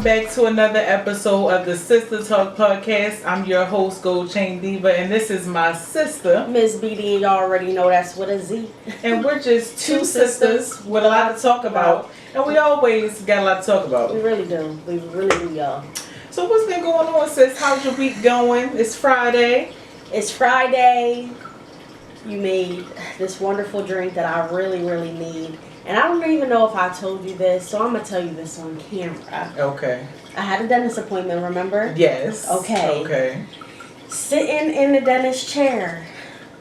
welcome back to another episode of the Sistah Talk Podcast. I'm your host, Gold Chain Diva, and this is my sister, Miss BD, and y'all already know that's with a Z. And we're just two sisters with a lot to talk about, and we always got a lot to talk about. We really do. We really do, y'all. So what's been going on, sis? How's your week going? It's Friday. It's Friday. You made this wonderful drink that I really, really need. And I don't even know if I told you this, so I'm going to tell you this on camera. Okay. I had a dentist appointment, remember? Yes. Okay. Okay. Sitting in the dentist chair.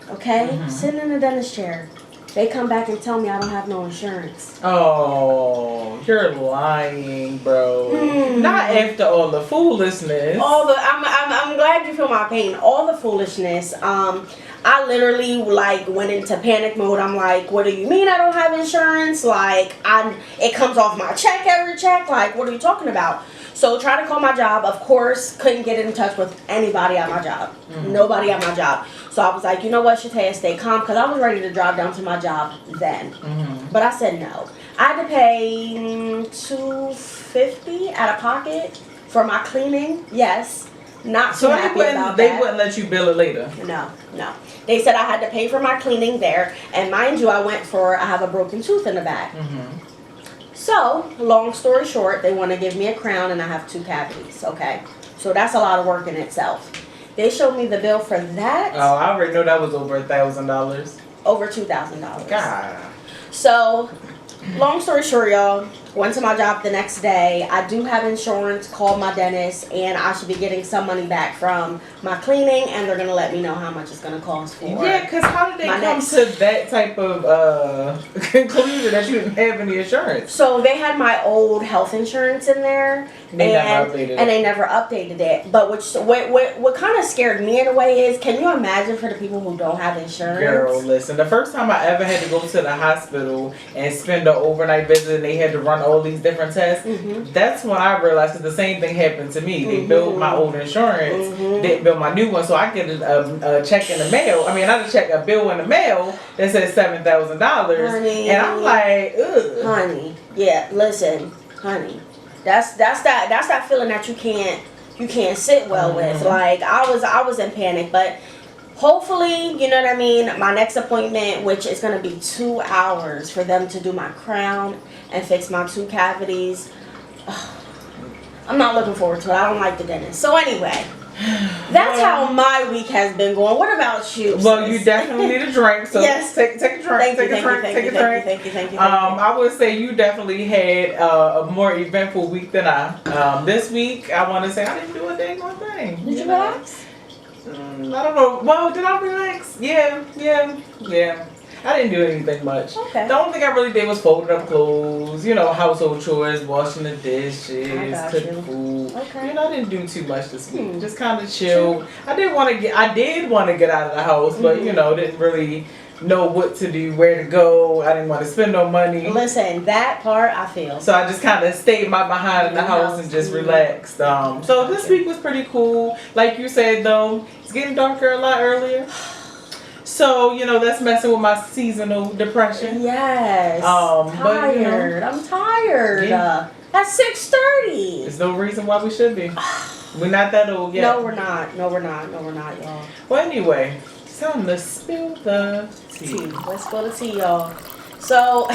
Okay? Mm-hmm. Sitting in the dentist chair. They come back and tell me I don't have no insurance. Oh, you're lying, bro. Not after all the foolishness. I'm glad you feel my pain. All the foolishness. I literally went into panic mode. I'm like, what do you mean I don't have insurance? It comes off my check, every check. Like, what are you talking about? So try to call my job. Of course, couldn't get in touch with anybody at my job. Mm-hmm. Nobody at my job. So I was like, you know what, Shataya, stay calm, because I was ready to drive down to my job then. Mm-hmm. But I said no. I had to pay $250 out of pocket for my cleaning. Yes. Not too happy about that. They wouldn't let you bill it later? No. They said I had to pay for my cleaning there. And mind you, I have a broken tooth in the back. Mm-hmm. So, long story short, they want to give me a crown and I have 2 cavities. Okay. So that's a lot of work in itself. They showed me the bill for that. Oh, I already know that was over $1,000. Over $2,000. God. So, long story short, y'all, went to my job the next day. I do have insurance, called my dentist, and I should be getting some money back from my cleaning, and they're going to let me know how much it's going to cost for. Yeah, because how did they come to that type of conclusion that you didn't have any insurance? So they had my old health insurance in there. They never updated it. And they never updated it. But what kind of scared me in a way is, can you imagine for the people who don't have insurance? Girl, listen, the first time I ever had to go to the hospital and spend an overnight visit and they had to run all these different tests, that's when I realized that the same thing happened to me. They billed my old insurance, didn't bill my new one, so I get a check in the mail. I mean, not a check, a bill in the mail that says $7,000. And I'm like, ugh. Honey, yeah, listen, honey. That's that feeling that you can't sit well with. Like I was in panic, but hopefully, you know what I mean, my next appointment, which is going to be 2 hours for them to do my crown and fix my 2 cavities. I'm not looking forward to it. I don't like the dentist. So anyway, that's how my week has been going. What about you? Well, you definitely need a drink, so yes. Take a drink. Take a drink. Thank you. I would say you definitely had a more eventful week than I. This week, I want to say I didn't do a dang on thing. Did you relax? I don't know. Well, did I relax? Yeah. I didn't do anything much. Okay. The only thing I really did was folding up clothes, household chores, washing the dishes, cooking food. Okay. I didn't do too much this week. Just kind of chill. I did want to get out of the house, but didn't really know what to do, where to go. I didn't want to spend no money. Listen, that part I feel. So I just kind of stayed behind in the house and just relaxed. So this week was pretty cool. Like you said though, it's getting darker a lot earlier. So, that's messing with my seasonal depression. Yes. I'm tired. Yeah. At 6:30. There's no reason why we should be. We're not that old yet. No, we're not, y'all. Well, anyway, it's time to spill the tea. Let's spill the tea, y'all. So,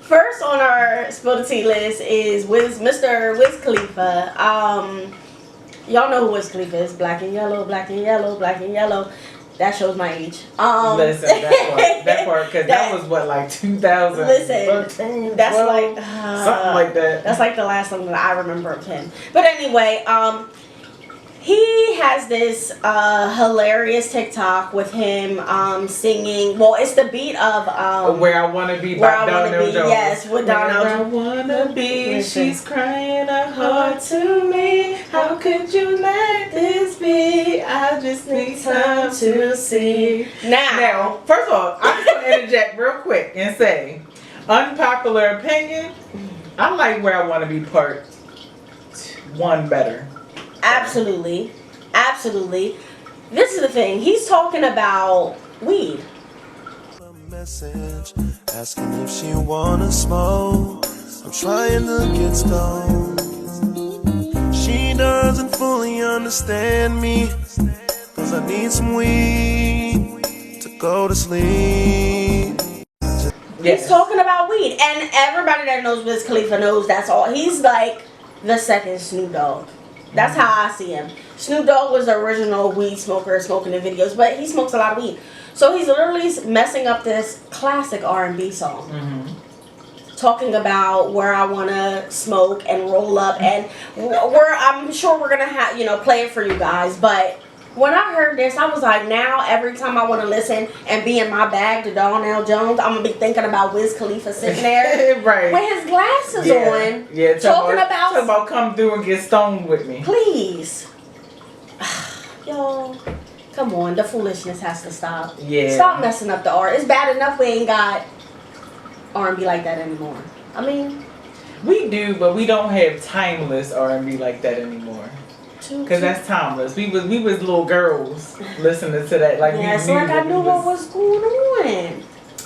first on our spill the tea list is Mr. Wiz Khalifa. Y'all know who Wiz Khalifa is. Black and yellow, black and yellow, black and yellow. That shows my age. Listen, that part, because that was what, like 2000. Listen, that's 12, like something like that. That's like the last song that I remember of him. But anyway, he has this hilarious TikTok with him singing. Well, it's the beat of Where I Wanna Be by Donnell Jones. Yes, with Donnell Jones. Where I wanna be, she's crying her heart to me. How could you let this be? I just need time to see. Now, first of all, I'm just gonna interject real quick and say, unpopular opinion. I like Where I Wanna Be Part 1 better. Absolutely. This is the thing. He's talking about weed. Message asking if she wanna smoke. I'm trying to get stoned. doesn't fully understand me, cause I need some weed to go to sleep. He's talking about weed, and everybody that knows Wiz Khalifa knows that's all. He's like the second Snoop Dogg. That's how I see him. Snoop Dogg was the original weed smoker, smoking in videos, but he smokes a lot of weed. So he's literally messing up this classic R&B song. Talking about where I want to smoke and roll up, and I'm sure we're going to have, play it for you guys. But when I heard this, I was like, now every time I want to listen and be in my bag to Donnell Jones, I'm going to be thinking about Wiz Khalifa sitting there right. with his glasses on. Yeah, talking about come through and get stoned with me. Please. Yo, come on. The foolishness has to stop. Yeah. Stop messing up the art. It's bad enough we ain't got R&B like that anymore. I mean, we do, but we don't have timeless R&B like that anymore. Because that's timeless. We was little girls listening to that. Like yeah, so like I knew what was going on.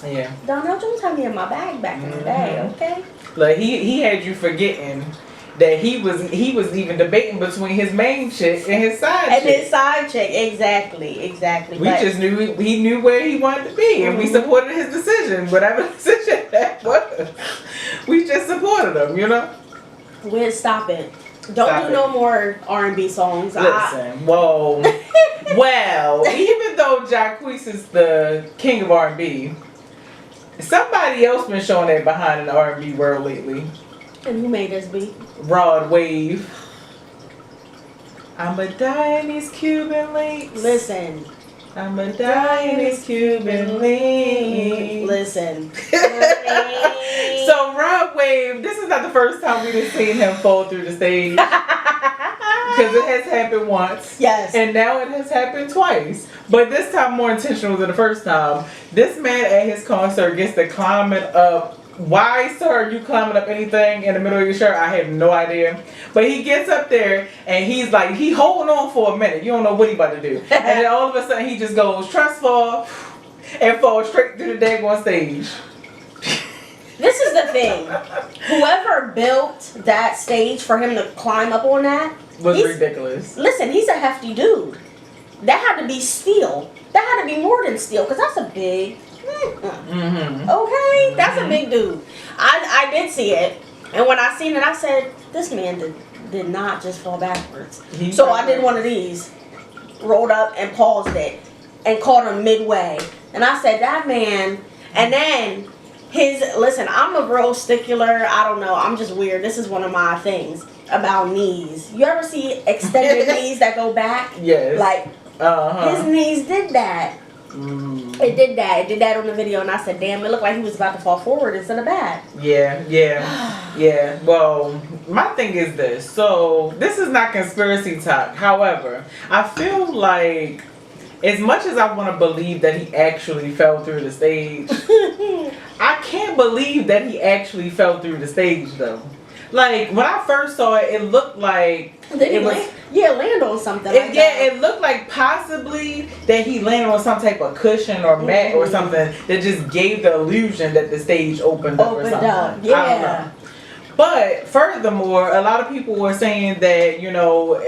Yeah. Donnell Jones had me in my bag back in the day. Okay. Like he had you forgetting that he was even debating between his main chick and his side chick. And his side chick, exactly. We just knew he knew where he wanted to be, and we supported his decision, whatever decision that was. We just supported him, Wiz, stop it. Don't do no more R&B songs. Listen, well, even though Jacquees is the king of R&B, somebody else been showing that behind in the R&B world lately. And who made this beat? Rod Wave. I'ma die in these Cuban links. Listen. I'ma die in these Cuban links. Listen. So Rod Wave, this is not the first time we've seen him fall through the stage. Because it has happened once. Yes. And now it has happened twice. But this time more intentional than the first time. This man at his concert gets to climbing up. Why, sir, are you climbing up anything in the middle of your shirt? I have no idea. But he gets up there and he holding on for a minute. You don't know what he about to do. And then all of a sudden he just goes trust fall and falls straight through the daggone stage. This is the thing. Whoever built that stage for him to climb up on that was ridiculous. Listen, he's a hefty dude. That had to be steel. That had to be more than steel, because that's a big... Okay, that's a big dude. I did see it, and when I seen it, I said, this man did not just fall backwards. So I did one of these, rolled up and paused it, and caught him midway. And I said, that man, and then listen, I'm a real stickler, I don't know, I'm just weird. This is one of my things about knees. You ever see extended knees that go back? Yes. Like, his knees did that. It did that. It did that on the video, and I said, damn, it looked like he was about to fall forward instead of back. Yeah. Well, my thing is this. So, this is not conspiracy talk. However, I feel like as much as I want to believe that he actually fell through the stage, I can't believe that he actually fell through the stage, though. Like, when I first saw it, it looked like... land on something like that. Yeah, it looked like possibly that he landed on some type of cushion or mat or something that just gave the illusion that the stage opened up or something. Yeah. I don't know. But furthermore, a lot of people were saying that,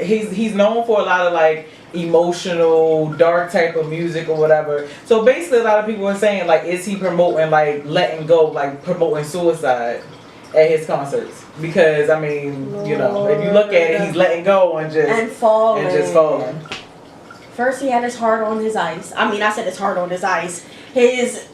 he's known for a lot of like emotional, dark type of music or whatever. So basically a lot of people were saying like, is he promoting like letting go, like promoting suicide at his concerts? Because I mean, if you look at it, he's letting go and just falling. First, he had his heart on his ice. I mean, I said his heart on his ice. His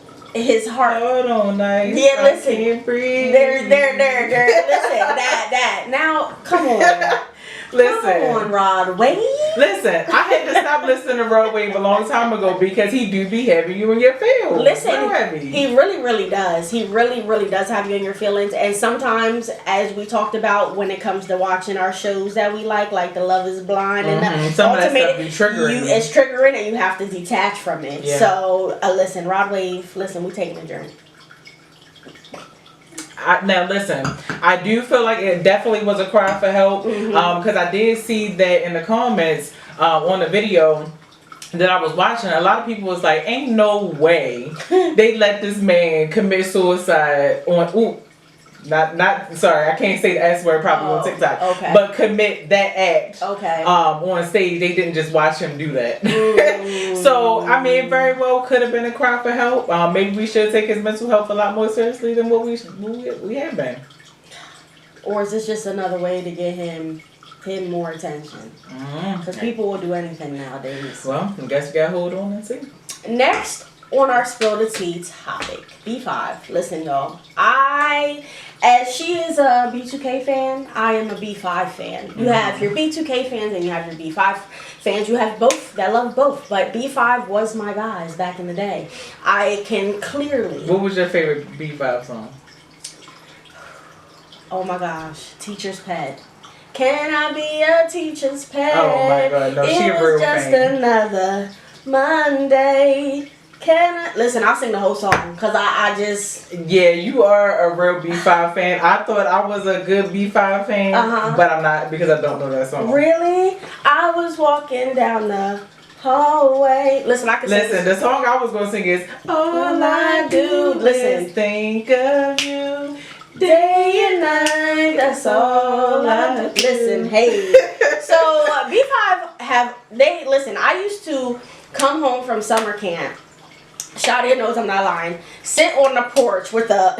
heart on ice. Yeah, listen. I can't breathe. There. Listen, that. Now, come on. Listen. Come on, Rod Wave. Listen, I had to stop listening to Rod Wave a long time ago because he do be having you in your feelings. Listen, he really does. He really does have you in your feelings. And sometimes, as we talked about when it comes to watching our shows that we like the Love is Blind and the some Ultimate, of that stuff be triggering. It's triggering and you have to detach from it. Yeah. So, listen, Rod Wave, listen, we taking a journey. Now listen, I do feel like it definitely was a cry for help because I did see that in the comments on the video that I was watching. A lot of people was like, ain't no way they let this man commit suicide on Not sorry, I can't say the S word probably on TikTok. Okay. But commit that act. Okay. On stage, they didn't just watch him do that. So I mean, it very well could have been a cry for help. Maybe we should take his mental health a lot more seriously than what we have been. Or is this just another way to get him more attention? Because people will do anything nowadays. Well, I guess we gotta hold on and see. Next on our Spill the Tea topic, B5. Listen, y'all. As she is a B2K fan, I am a B5 fan. You have your B2K fans and you have your B5 fans. You have both that love both. But B5 was my guys back in the day. I can clearly... What was your favorite B5 song? Oh my gosh. Teacher's Pet. Can I be a teacher's pet? Oh my God. No, she a real It was just fan. another Monday. Can I... Listen, I'll sing the whole song because I just... Yeah, you are a real B5 fan. I thought I was a good B5 fan, but I'm not because I don't know that song. Really? I was walking down the hallway. Listen, I can sing Listen, the song I was going to sing is All I Do Is Think of You day and night, that's all I... Listen, hey. So, B5 listen, I used to come home from summer camp. Shawty knows I'm not lying. Sit on the porch with a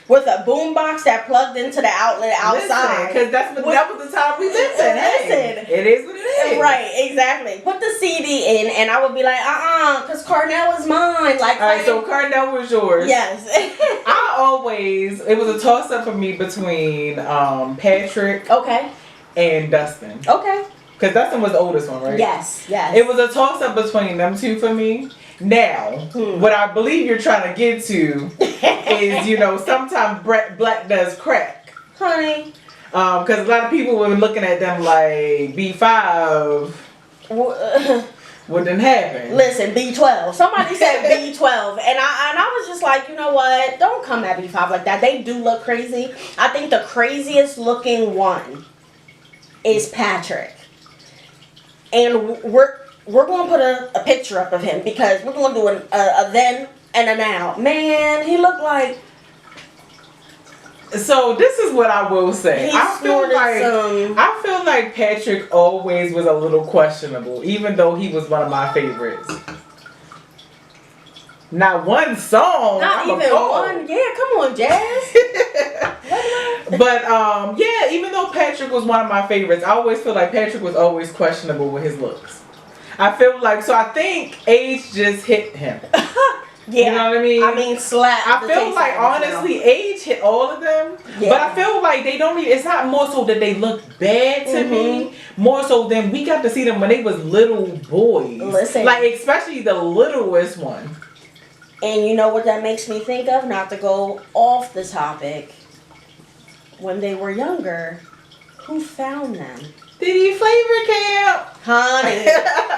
with a boombox that plugged into the outlet outside. Because that was the time we lived in. Listen. It is what it is. Right, exactly. Put the CD in and I would be like, because Carnell is mine. Like, all right, so Carnell was yours. Yes. it was a toss up for me between Patrick and Dustin. Okay. Because Dustin was the oldest one, right? Yes. It was a toss up between them two for me. Now, what I believe you're trying to get to is, sometimes black does crack. Honey. Because a lot of people were looking at them like B5 wouldn't happen. Listen, B12. Somebody said B12. And I was just like, you know what? Don't come at B5 like that. They do look crazy. I think the craziest looking one is Patrick. And we're going to put a picture up of him because we're going to do a then and a now. Man, he looked like... So this is what I will say. I feel like Patrick always was a little questionable, even though he was one of my favorites. Not one song. Not even one. Yeah, come on, Jazz. But even though Patrick was one of my favorites, I always feel like Patrick was always questionable with his looks. I feel like, so I think age just hit him. Yeah. You know what I mean? I mean, slap. I feel like, honestly, age hit all of them. Yeah. But I feel like they don't even, it's not more so that they look bad to me. More so than we got to see them when they was little boys. Listen. Like, especially the littlest one. And you know what that makes me think of? Not to go off the topic. When they were younger, who found them? Diddy Flavor Camp. Honey.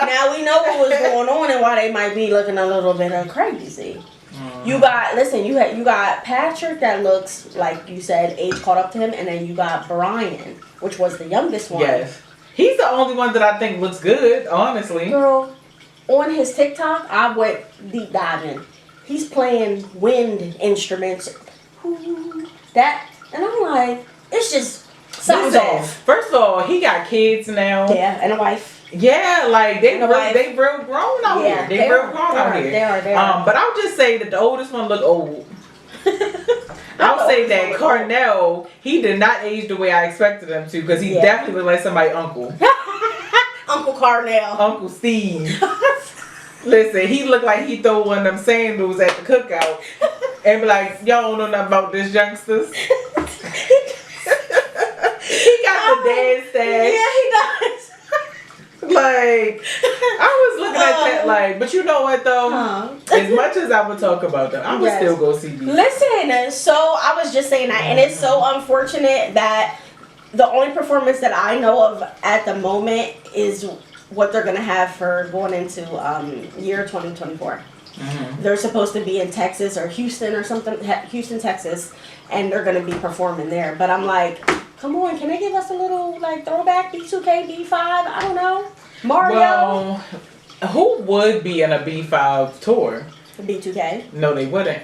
Now we know what was going on and why they might be looking a little bit crazy. You got Patrick that looks, like you said, age caught up to him, and then you got Brian, which was the youngest one. Yes. He's the only one that I think looks good, honestly. Girl, on his TikTok, I went deep diving. He's playing wind instruments. And I'm like, it's just something's off. First of all, he got kids now. Yeah, and a wife. Yeah, like they real grown out here. They real grown out here. They are. But I'll just say that the oldest one look old. I'll say that Carnell, he did not age the way I expected him to, because he definitely looked like somebody's uncle. Uncle Carnell. Uncle Steve. Listen, he looked like he throw one of them sandals at the cookout and be like, y'all don't know nothing about this youngsters. He got the dad stash. Yeah, he does. Like, I was looking at that like, but you know what though? As much as I would talk about them, I would still go see these. Listen, so I was just saying that, and it's so unfortunate that the only performance that I know of at the moment is what they're gonna have for going into year 2024. They're supposed to be in Texas or Houston or something, Houston, Texas, and they're gonna be performing there. But I'm like, come on, can they give us a little like throwback B2K, B5? I don't know. Mario. Well, who would be in a B5 tour? B2K. No, they wouldn't.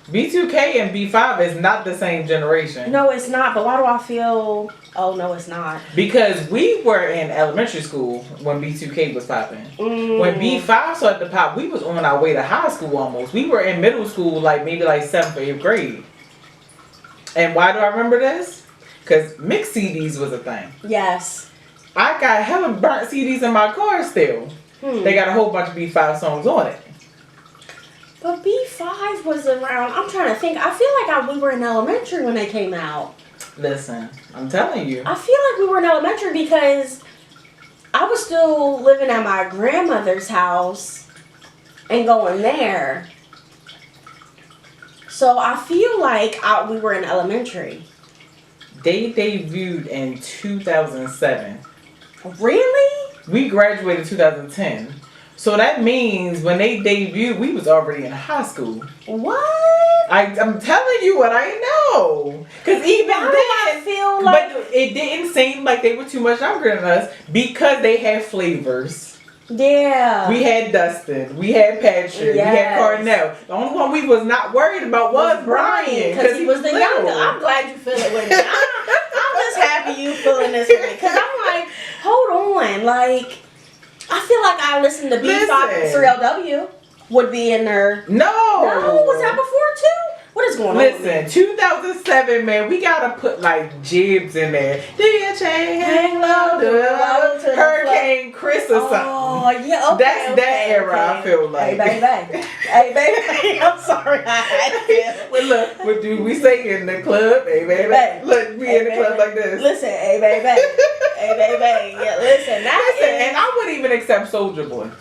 B2K and B5 is not the same generation. No, it's not. But why do I feel? Oh no, it's not. Because we were in elementary school when B2K was popping. When B5 started to pop, we was on our way to high school almost. We were in middle school, like maybe like 7th or 8th grade. And why do I remember this? Because mixed CDs was a thing. Yes. I got hella burnt CDs in my car still. They got a whole bunch of B5 songs on it. But B5 was around. I'm trying to think. I feel like we were in elementary when they came out. Listen, I'm telling you. I feel like we were in elementary because I was still living at my grandmother's house and going there. So I feel like we were in elementary. They debuted in 2007. Really? We graduated 2010. So that means when they debuted, we was already in high school. What? I'm telling you what I know. Because even then, I feel like... but it didn't seem like they were too much younger than us because they had flavors. Yeah. We had Dustin. We had Patrick. Yes. We had Carnell. The only one we was not worried about was Brian. Because he was the younger. I'm glad you feel it with me. I'm just happy you feeling this with me. Because I'm like, hold on. Like, I feel like I listened to B5 3LW would be in there. No. No, was that before too? What is going on? Listen, 2007, man, we gotta put like jibs in there. Do your chain hang low? Do it low to Hurricane Chris or something. Oh, yeah, okay. That's that era, I feel like. Hey, baby. Hey, baby. I'm sorry. I had to. But look, what do we say in the club? Hey, baby. Look, we in the club like this. Listen, hey, baby. Hey, baby. Yeah, listen, and I wouldn't even accept Soulja Boy.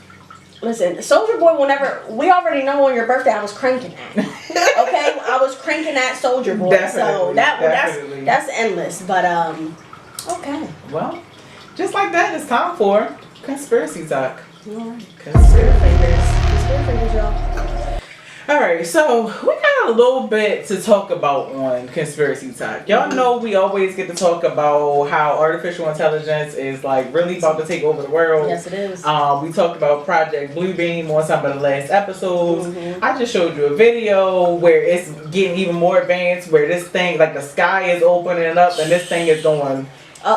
Listen, Soulja Boy will never. We already know on your birthday I was cranking that. Okay, I was cranking that Soulja Boy. Definitely, so that's endless. But okay. Well, just like that, it's time for conspiracy talk. Alright. Conspiracy fingers. Conspiracy fingers, y'all. All right, so we got a little bit to talk about on conspiracy talk. Y'all know we always get to talk about how artificial intelligence is like really about to take over the world. Yes, it is. We talked about Project Bluebeam on some of the last episodes. I just showed you a video where it's getting even more advanced, where this thing, like the sky is opening up and this thing is going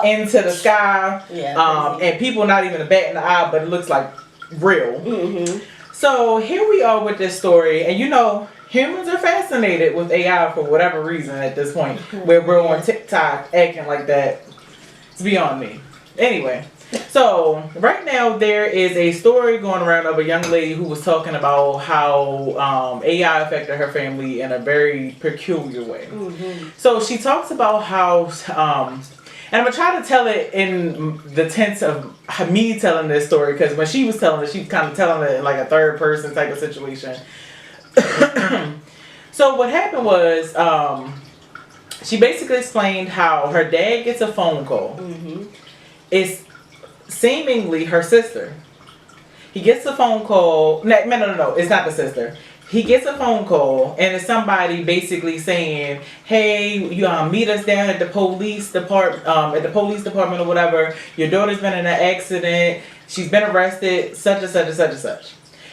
into the sky. Yeah. And people not even batting the eye, but it looks like real. So here we are with this story, and you know, humans are fascinated with AI for whatever reason at this point, where we're on TikTok acting like that. It's beyond me. Anyway, so right now there is a story going around of a young lady who was talking about how AI affected her family in a very peculiar way. So she talks about how and I'm going to try to tell it in the tense of me telling this story, because when she was telling it, she was kind of telling it in like a third person type of situation. So what happened was, she basically explained how her dad gets a phone call. It's seemingly her sister. He gets a phone call. No, it's not the sister. He gets a phone call, and it's somebody basically saying, "Hey, you meet us down at the police department, or whatever. Your daughter's been in an accident. She's been arrested. Such and such and such and such."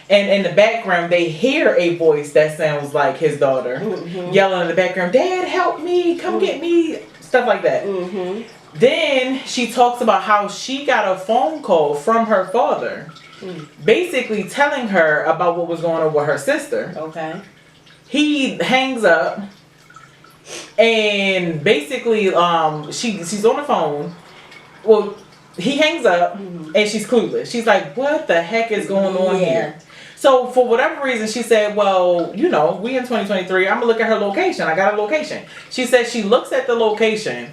And in the background, they hear a voice that sounds like his daughter yelling in the background, "Dad, help me! Come get me!" Stuff like that. Then she talks about how she got a phone call from her father. Basically telling her about what was going on with her sister. Okay. He hangs up, and basically she's on the phone. Well, he hangs up, and she's clueless. She's like, "What the heck is going on here?" So for whatever reason, she said, "Well, you know, we in 2023. I'm gonna look at her location. I got a location." She said she looks at the location,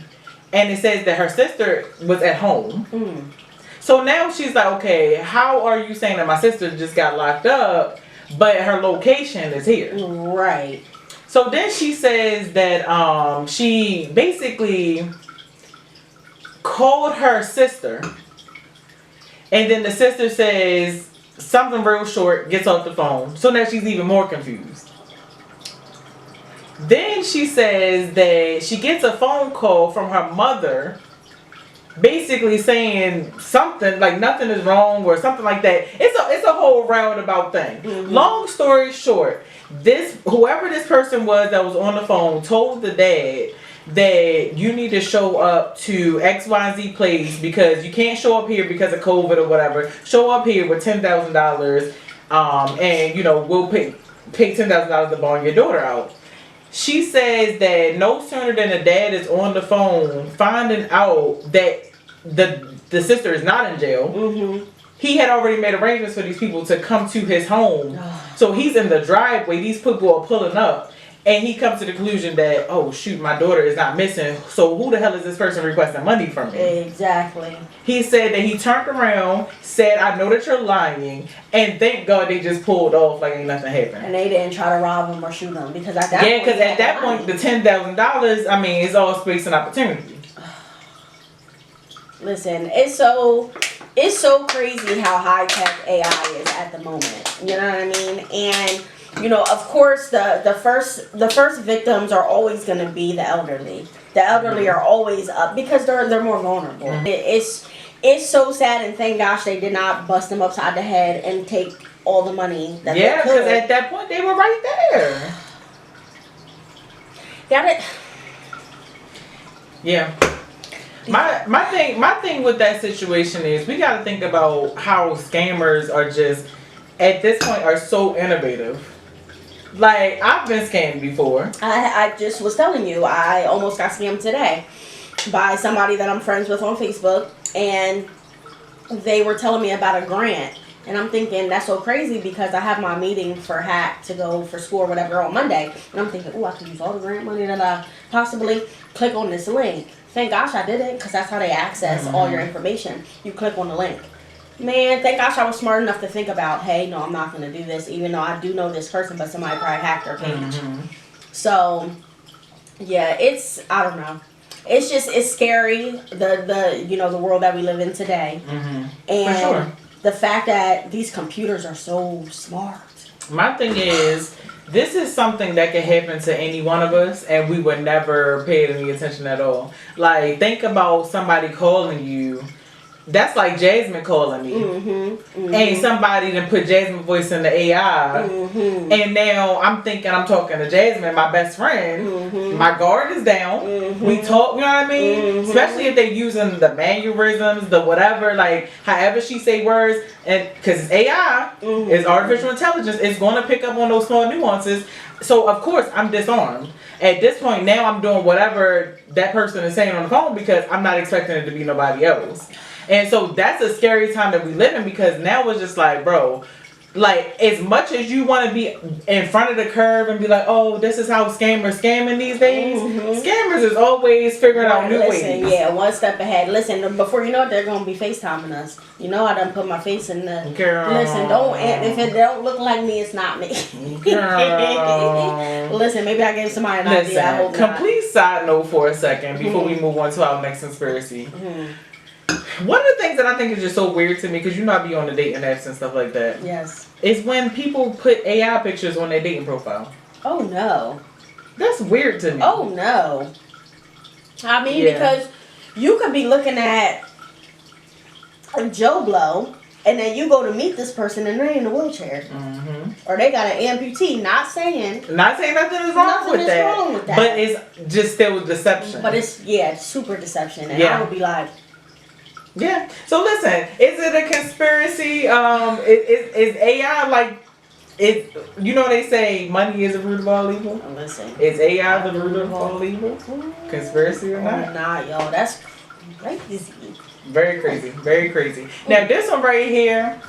and it says that her sister was at home. So now she's like, okay, how are you saying that my sister just got locked up, but her location is here? Right. So then she says that she basically called her sister, and then the sister says something real short, gets off the phone. So now she's even more confused. Then she says that she gets a phone call from her mother basically saying something like nothing is wrong or something like that. It's a whole roundabout thing. Mm-hmm. Long story short, whoever this person was that was on the phone told the dad that you need to show up to XYZ place because you can't show up here because of COVID or whatever. Show up here with $10,000, and we'll pay $10,000 to bond your daughter out. She says that no sooner than the dad is on the phone finding out that the sister is not in jail, Mm-hmm. he had already made arrangements for these people to come to his home. So he's in the driveway. These people are pulling up. And he comes to the conclusion that, oh shoot, my daughter is not missing. So who the hell is this person requesting money from me? Exactly. He said that he turned around, said, I know that you're lying. And thank God they just pulled off like ain't nothing happened. And they didn't try to rob him or shoot him because at that point. Yeah, because at that point, the $10,000, I mean, it's all space and opportunity. Listen, it's so crazy how high tech AI is at the moment. You know what I mean? And of course, the first victims are always going to be the elderly. The elderly are always up because they're more vulnerable. Mm-hmm. It's so sad, and thank gosh they did not bust them upside the head and take all the money that they could. Yeah, because at that point they were right there. Got it. Yeah. My thing with that situation is we got to think about how scammers are just at this point are so innovative. Like, I've been scammed before. I just was telling you, I almost got scammed today by somebody that I'm friends with on Facebook, and they were telling me about a grant. And I'm thinking, that's so crazy because I have my meeting for Hack to go for school or whatever on Monday. And I'm thinking, oh, I could use all the grant money that I possibly click on this link. Thank gosh I didn't, because that's how they access all your information. You click on the link. Man, thank gosh I was smart enough to think about, hey, no, I'm not going to do this, even though I do know this person, but somebody probably hacked their page. Mm-hmm. So, yeah, I don't know. It's scary, the world that we live in today. Mm-hmm. And for sure. The fact that these computers are so smart. My thing is, this is something that can happen to any one of us, and we would never pay any attention at all. Like, think about somebody calling you. That's like Jasmine calling me. Mm-hmm, mm-hmm. And somebody done put Jasmine's voice in the AI. Mm-hmm. And now I'm thinking I'm talking to Jasmine, my best friend. Mm-hmm. My guard is down. Mm-hmm. We talk, you know what I mean? Mm-hmm. Especially if they using the mannerisms, the whatever, like however she say words. And because it's AI, it's artificial intelligence, it's going to pick up on those small nuances. So of course I'm disarmed. At this point now I'm doing whatever that person is saying on the phone because I'm not expecting it to be nobody else. And so that's a scary time that we live in because now it's just like, bro, like as much as you want to be in front of the curve and be like, oh, this is how scammers scamming these days. Mm-hmm. Scammers is always figuring out new ways. Yeah, one step ahead. Listen, before you know it, they're gonna be FaceTiming us. You know, I done put my face in the. Girl. Listen, if it don't look like me, it's not me. Listen, maybe I gave somebody an idea. I hope complete not. Side note for a second before we move on to our next conspiracy. Mm-hmm. One of the things that I think is just so weird to me, because you know I be on the dating apps and stuff like that. Yes. Is when people put AI pictures on their dating profile. Oh no. That's weird to me. Oh no. I mean, because you could be looking at a Joe Blow, and then you go to meet this person and they're in a wheelchair. Mm-hmm. Or they got an amputee. Not saying nothing is wrong with that. But it's just still deception. But it's super deception. And I would be like, yeah. So listen, is it a conspiracy? Is AI like it? You know they say money is the root of all evil. Listen, is AI the root of all evil? Conspiracy or not? Nah, yo, that's crazy. Very crazy. Very crazy. Now this one right here,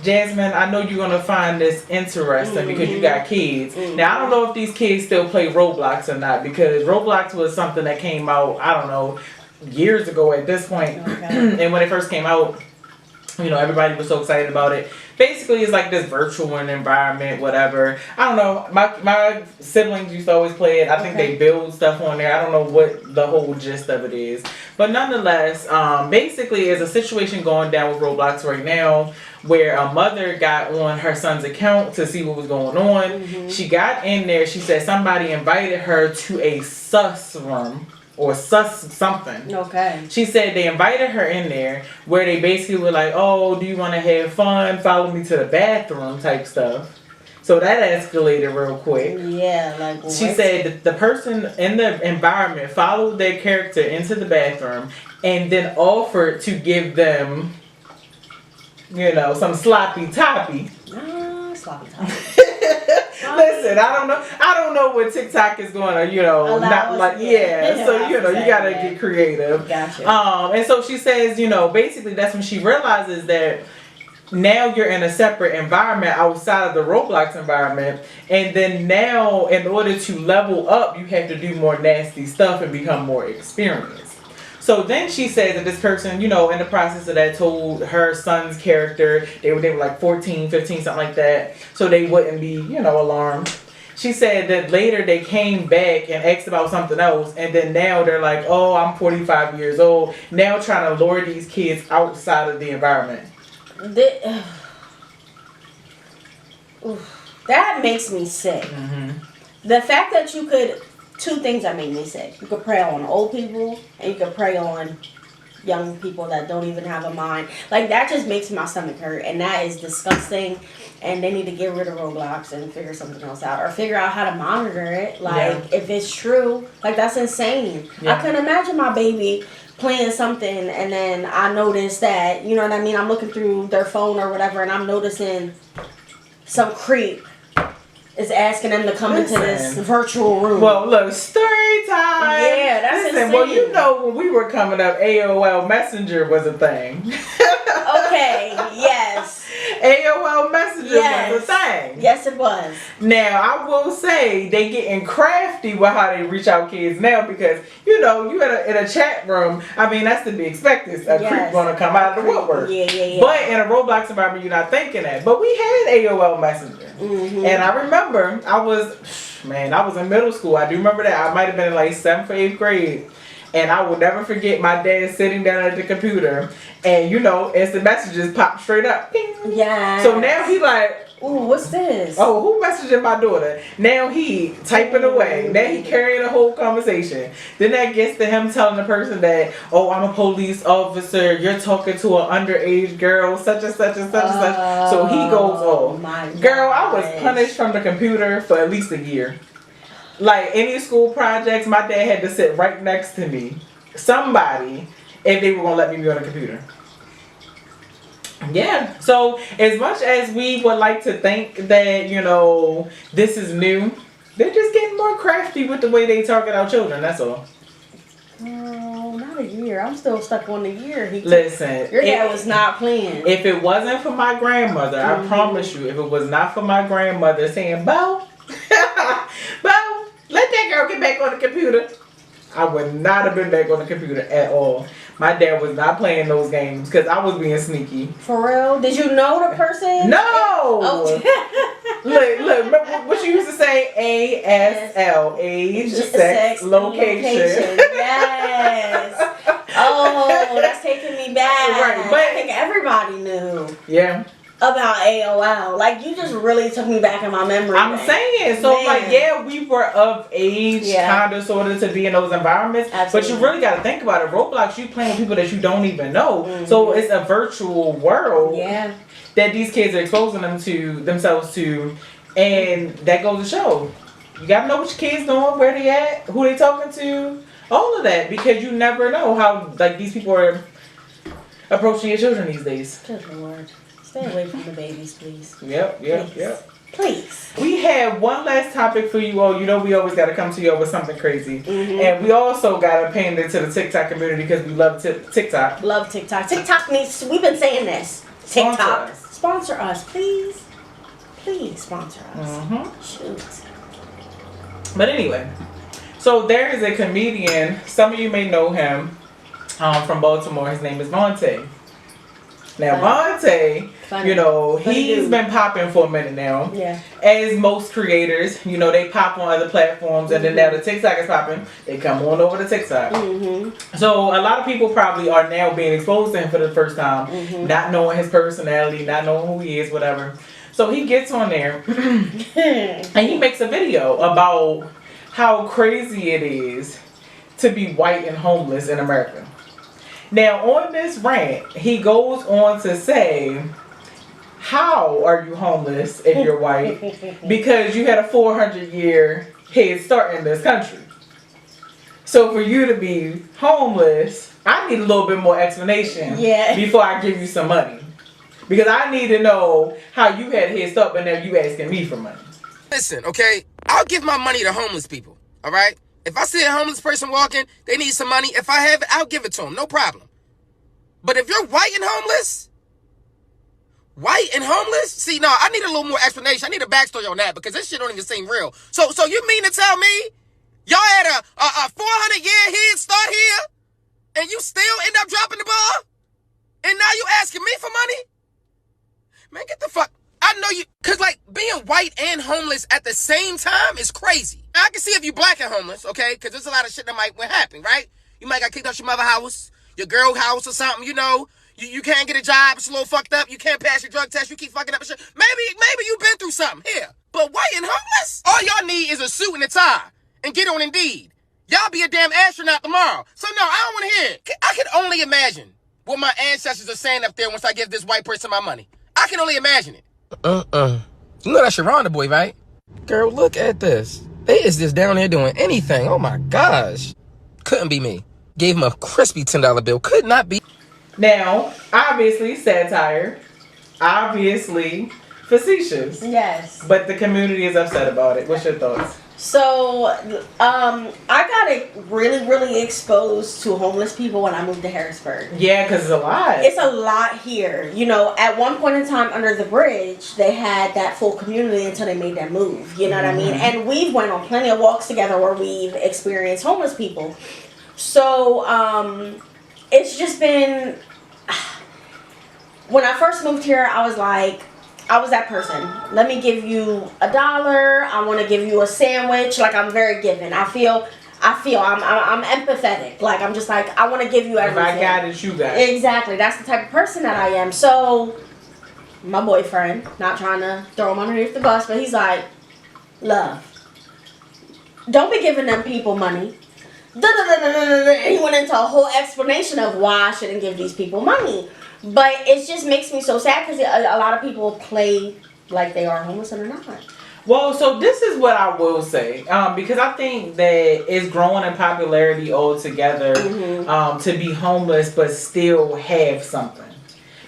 Jasmine, I know you're gonna find this interesting because you got kids. Now I don't know if these kids still play Roblox or not because Roblox was something that came out, I don't know, years ago at this point. Okay. And when it first came out, you know, everybody was so excited about it. Basically, it's like this virtual environment, whatever. I don't know. My siblings used to always play it. I think they build stuff on there. I don't know what the whole gist of it is. But nonetheless, basically, there's a situation going down with Roblox right now where a mother got on her son's account to see what was going on. Mm-hmm. She got in there. She said somebody invited her to a sus room. or sus something. Okay. She said they invited her in there where they basically were like, oh, do you want to have fun? Follow me to the bathroom type stuff. So that escalated real quick. Yeah, like what? She said that the person in the environment followed their character into the bathroom and then offered to give them, you know, some sloppy toppy. Sloppy toppy. Listen, I don't know what TikTok is going to, you know, not like, yeah. So, you know, you got to get creative. Gotcha. And so she says, you know, basically that's when she realizes that now you're in a separate environment outside of the Roblox environment. And then now, in order to level up, you have to do more nasty stuff and become more experienced. So then she says that this person, you know, in the process of that told her son's character, they were like 14, 15, something like that. So they wouldn't be, you know, alarmed. She said that later they came back and asked about something else. And then now they're like, oh, I'm 45 years old. Now trying to lure these kids outside of the environment. That makes me sick. Mm-hmm. The fact that you could... Two things that make me sick. You could prey on old people and you could prey on young people that don't even have a mind. Like, that just makes my stomach hurt, and that is disgusting. And they need to get rid of Roblox and figure something else out, or figure out how to monitor it. Like, if it's true, like, that's insane. I couldn't imagine my baby playing something and then I notice that, you know what I mean, I'm looking through their phone or whatever and I'm noticing some creep is asking them to come into this virtual room. Well, look, story time. Yeah, that's insane. Well, you know, when we were coming up, AOL Messenger was a thing. Okay, yes. AOL Messenger was a thing. Yes, it was. Now, I will say they getting crafty with how they reach out kids now because, you know, you in a chat room, I mean, that's to be expected. A creep gonna come out of the woodwork. Yeah. But in a Roblox environment, you're not thinking that. But we had AOL Messenger. Mm-hmm. And I remember I was in middle school. I do remember that. I might have been in like 7th or 8th grade. And I will never forget my dad sitting down at the computer and, you know, instant messages pop straight up. Ping. Yeah. So now he like, ooh, what's this? Oh, who messaging my daughter? Now he typing away. Now he carrying a whole conversation. Then that gets to him telling the person that, oh, I'm a police officer. You're talking to an underage girl, such and such and such and such. So he goes, oh, girl, I was punished from the computer for at least a year. Like any school projects, my dad had to sit right next to me. Somebody, if they were going to let me be on the computer. Yeah. So as much as we would like to think that, you know, this is new, they're just getting more crafty with the way they target our children. That's all. No, not a year. I'm still stuck on the year. Listen. Your dad was not playing. If it wasn't for my grandmother, I promise you, if it was not for my grandmother saying, Bo, Bo, let that girl get back on the computer, I would not have been back on the computer at all. My dad was not playing those games because I was being sneaky. For real? Did you know the person? No! Oh. Look, remember what you used to say? ASL, age, sex, location. Yes. Oh, that's taking me back. Right, but I think everybody knew. Yeah. About AOL. Like, you just really took me back in my memory. I'm saying. So, like, yeah, we were of age, kind of, sort of, to be in those environments. Absolutely. But you really got to think about it. Roblox, you playing with people that you don't even know. Mm-hmm. So, it's a virtual world that these kids are exposing themselves to. And that goes to show. You got to know what your kids doing, where they at, who they talking to, all of that. Because you never know how, like, these people are approaching your children these days. Good Lord. Stay away from the babies, please. Yep. Please. We have one last topic for you all. You know we always got to come to you with something crazy. Mm-hmm. And we also got to pander to the TikTok community because we love TikTok. Love TikTok. TikTok needs, we've been saying this. TikTok. Sponsor us, please. Please sponsor us. Mm-hmm. Shoot. But anyway, so there is a comedian. Some of you may know him from Baltimore. His name is Vontee. Now, Vontee, you know, he's been popping for a minute now. Yeah. As most creators, you know, they pop on other platforms, and then now the TikTok is popping. They come on over to TikTok. Mm-hmm. So a lot of people probably are now being exposed to him for the first time, not knowing his personality, not knowing who he is, whatever. So he gets on there, and he makes a video about how crazy it is to be white and homeless in America. Now, on this rant, he goes on to say, how are you homeless if you're white? Because you had a 400-year head start in this country. So for you to be homeless, I need a little bit more explanation before I give you some money. Because I need to know how you had a head start, but now you asking me for money. Listen, okay? I'll give my money to homeless people, all right? If I see a homeless person walking, they need some money. If I have it, I'll give it to them, no problem. But if you're white and homeless, see, no, I need a little more explanation. I need a backstory on that because this shit don't even seem real. So you mean to tell me y'all had a 400-year head start here and you still end up dropping the ball? And now you asking me for money? Man, get the fuck. I know you, cause like being white and homeless at the same time is crazy. Now, I can see if you black and homeless, okay? Cause there's a lot of shit that might happen, right? You might got kicked out your mother house, your girl house or something, you know. You can't get a job, it's a little fucked up, you can't pass your drug test, you keep fucking up and shit. Maybe you've been through something here. But white and homeless? All y'all need is a suit and a tie and get on Indeed. Y'all be a damn astronaut tomorrow. So no, I don't want to hear it. I can only imagine what my ancestors are saying up there once I give this white person my money. I can only imagine it. You know that's Sharonda boy, right? Girl, look at this. They is just down there doing anything. Oh my gosh. Couldn't be me. Gave him a crispy $10 bill. Could not be. Now, obviously satire. Obviously facetious. Yes. But the community is upset about it. What's your thoughts? So, I got really, really exposed to homeless people when I moved to Harrisburg. Yeah, because it's a lot. It's a lot here. You know, at one point in time under the bridge, they had that full community until they made that move. You know what I mean? And we've went on plenty of walks together where we've experienced homeless people. So, it's just been... When I first moved here, I was like... I was that person. Let me give you $1. I want to give you a sandwich. Like, I'm very giving. I feel I'm empathetic. Like, I'm just like, I want to give you everything. If I got it, you got it. Exactly. That's the type of person that I am. So, my boyfriend, not trying to throw him underneath the bus, but he's like, love, don't be giving them people money. And he went into a whole explanation of why I shouldn't give these people money. But it just makes me so sad because a lot of people play like they are homeless and they're not. Well, so this is what I will say. Because I think that it's growing in popularity altogether to be homeless but still have something.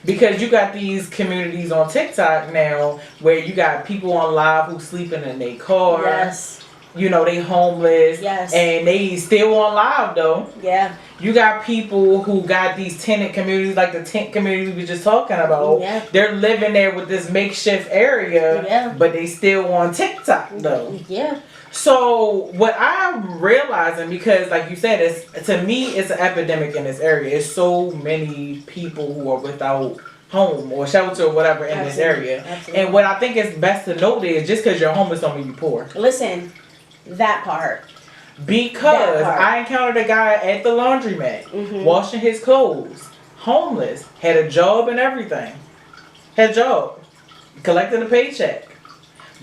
Because you got these communities on TikTok now where you got people on live who sleeping in their car. Yes. You know, they homeless. Yes. And they still on live though. Yeah. You got people who got these tenant communities, like the tent community we were just talking about. Yeah. They're living there with this makeshift area, but they still on TikTok though. Yeah. So what I'm realizing, because like you said, to me it's an epidemic in this area. It's so many people who are without home or shelter or whatever in this area. Absolutely. And what I think is best to note is just because you're homeless don't mean you're poor. Listen, that part. Because I encountered a guy at the laundromat washing his clothes, homeless, had a job and everything. Had a job, collecting a paycheck.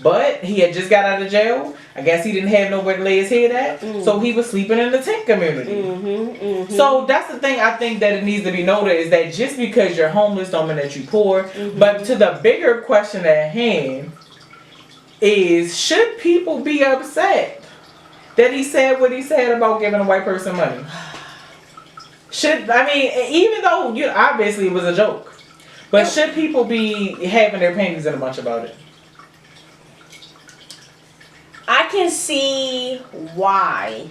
But he had just got out of jail. I guess he didn't have nowhere to lay his head at. So he was sleeping in the tent community. So that's the thing I think that it needs to be noted is that just because you're homeless don't mean that you're poor. But to the bigger question at hand is, should people be upset that he said what he said about giving a white person money? Even though obviously it was a joke, but should people be having their panties in a bunch about it? I can see why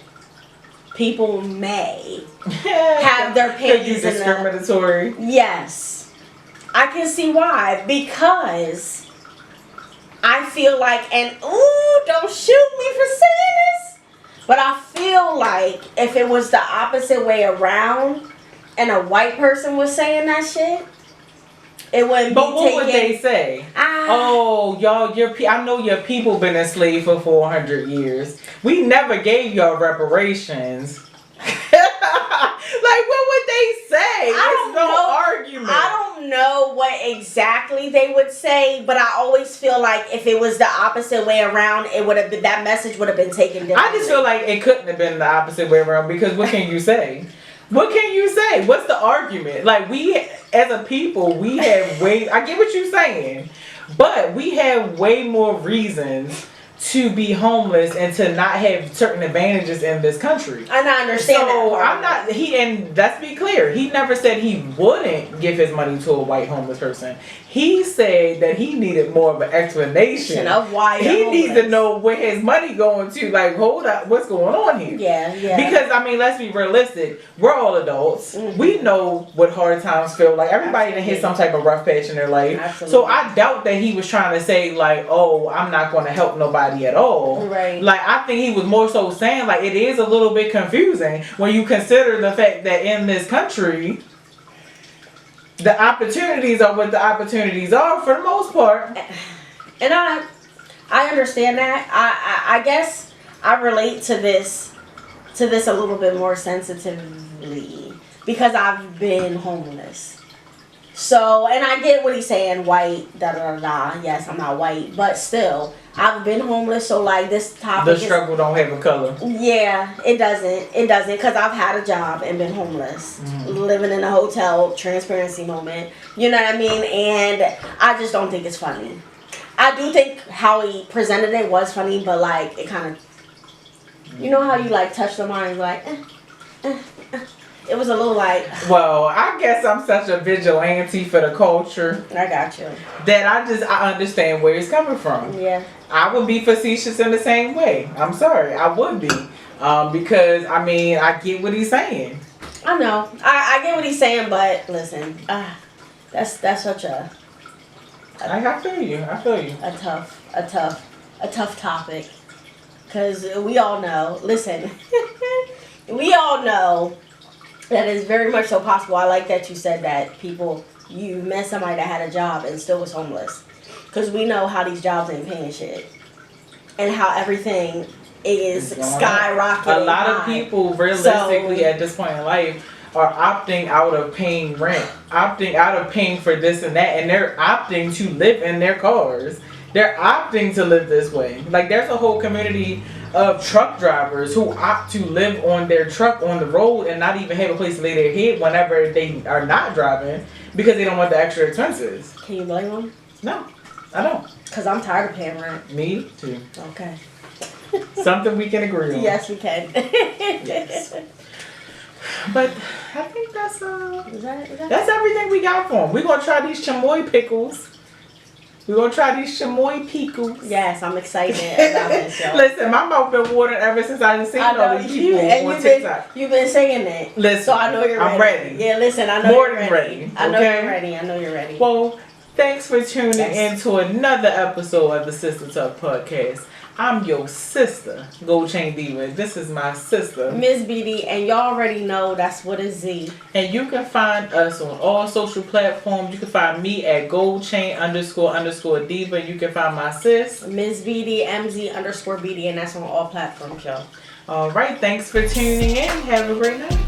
people may have their panties in discriminatory. Yes, I can see why, because I feel like, and ooh, don't shoot me for saying this, but I feel like if it was the opposite way around and a white person was saying that shit, it wouldn't but be what would they say? Oh, y'all, I know your people been enslaved for 400 years. We never gave y'all reparations. Like, what would they say? There's no argument. I don't know what exactly they would say, but I always feel like if it was the opposite way around, it would have been, that message would have been taken differently. I just feel like it couldn't have been the opposite way around, because what can you say? What can you say? What's the argument? Like, we, as a people, we have way, I get what you're saying, but we have way more reasons to be homeless and to not have certain advantages in this country. And I understand that. So I'm not, and let's be clear, he never said he wouldn't give his money to a white homeless person. He said that he needed more of an explanation of why he needs to know where his money going to. Like, hold up, what's going on here? Yeah. Because I mean, let's be realistic. We're all adults. Mm-hmm. We know what hard times feel like. Everybody that hit some type of rough patch in their life. Absolutely. So I doubt that he was trying to say like, oh, I'm not going to help nobody at all. Right. Like, I think he was more so saying like it is a little bit confusing when you consider the fact that in this country, the opportunities are what the opportunities are for the most part. And I understand that. I guess I relate to this a little bit more sensitively because I've been homeless. So, and I get what he's saying, white, yes, I'm not white, but still, I've been homeless, so like this topic the struggle don't have a color. Yeah, it doesn't, because I've had a job and been homeless, living in a hotel, transparency moment, you know what I mean, and I just don't think it's funny. I do think how he presented it was funny, but like, it kind of, you know how you like touch the mind, like, it was a little like... Well, I guess I'm such a vigilante for the culture. I got you. That I understand where he's coming from. Yeah. I would be facetious in the same way. I'm sorry. I would be. Because, I mean, I get what he's saying. I know. I get what he's saying, but listen. That's such a... I feel you. A tough topic. Because we all know... Listen. We all know... That is very much so possible. I like that you said that you met somebody that had a job and still was homeless. Because we know how these jobs ain't paying shit. And how everything is skyrocketing. A lot of people, realistically, at this point in life, are opting out of paying rent. Opting out of paying for this and that. And they're opting to live in their cars. They're opting to live this way. Like, there's a whole community of truck drivers who opt to live on their truck on the road and not even have a place to lay their head whenever they are not driving because they don't want the extra expenses. Can you blame them? No, I don't. Because I'm tired of paying rent. Me too. Okay. Something we can agree on. Yes, we can. Yes. But I think that's Is that that's everything we got for them. We're going to try these chamoy pickles. We're going to try these chamoy pickles. Yes, I'm excited about this, y'all. Listen, my mouth been watering ever since I seen all these people on TikTok. You've been saying that. Listen, so I know you're ready. I'm ready. Yeah, listen, I know More you're than ready. I know you're ready. Well, thanks for tuning into another episode of the Sistah Talk Podcast. I'm your sister, Gold Chain Diva. This is my sister, Miss BD, and y'all already know that's what is Z. And you can find us on all social platforms. You can find me at goldchain__diva. You can find my sis, Miss BD MZ_BD, and that's on all platforms, y'all. All right, thanks for tuning in. Have a great night.